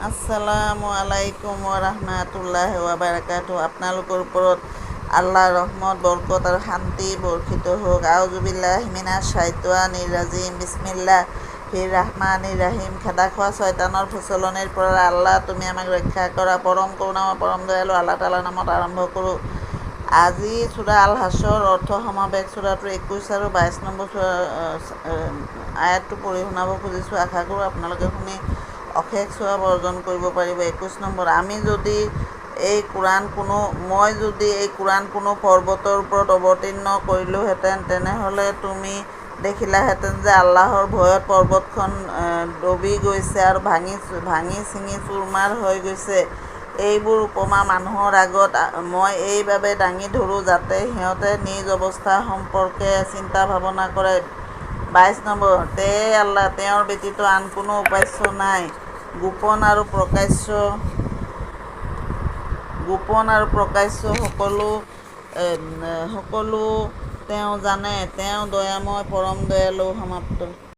আসসালামু আলাইকুম ওয়া বাৰাকাতুহু। আপোনালোকৰ ওপৰত আল্লাহৰ ৰহমত, বৰকত আৰু শান্তি বৰ্ষিত হওক। আউযুবিল্লাহি মিনাশ শাইতানিৰ ৰাজিম। বিসমিল্লাহিৰ ৰাহমানিৰ ৰাহিম। খেদা খোৱা শয়তানৰ প্ৰচলনিৰ পৰা আল্লাহ তুমি আমাক ৰক্ষা কৰা। পৰম কৰুণাময় পৰম দয়ালু আল্লাহ তাআলাৰ নামত আৰম্ভ কৰোঁ। আজি সূৰা আল হাশ্ৰৰ অৰ্থ সমাবেশ। সূৰাটোৰ 21 আৰু 22 নম্বৰ আয়াতটো পঢ়ি শুনাব খুজিছোঁ। আশা কৰোঁ আপোনালোকে শুনি অশেষ সওৱাব অৰ্জন কৰিব পাৰিব। 21 নম্বৰ। মই যদি এই কোৰাণ কোনো পৰ্বতৰ ওপৰত অৱতীৰ্ণ কৰিলোহেঁতেন, তেনেহ'লে তুমি দেখিলাহেঁতেন যে আল্লাহৰ ভয়ত পৰ্বতখন দবি গৈছে আৰু ভাঙি ছিঙি চুৰমাৰ হৈ গৈছে। এইবোৰ উপমা মানুহৰ আগত মই এইবাবে দাঙি ধৰোঁ যাতে সিহঁতে নিজ অৱস্থা সম্পৰ্কে চিন্তা ভাৱনা কৰে। 22 নম্বৰ। তেৱেঁই আল্লাহ, তেওঁৰ ব্যতীত আন কোনো উপাস্য নাই। গোপন আৰু প্ৰকাশ্য সকলো তেওঁ জানে। তেওঁ দয়াময়, পৰম দয়ালু। সমাপ্ত।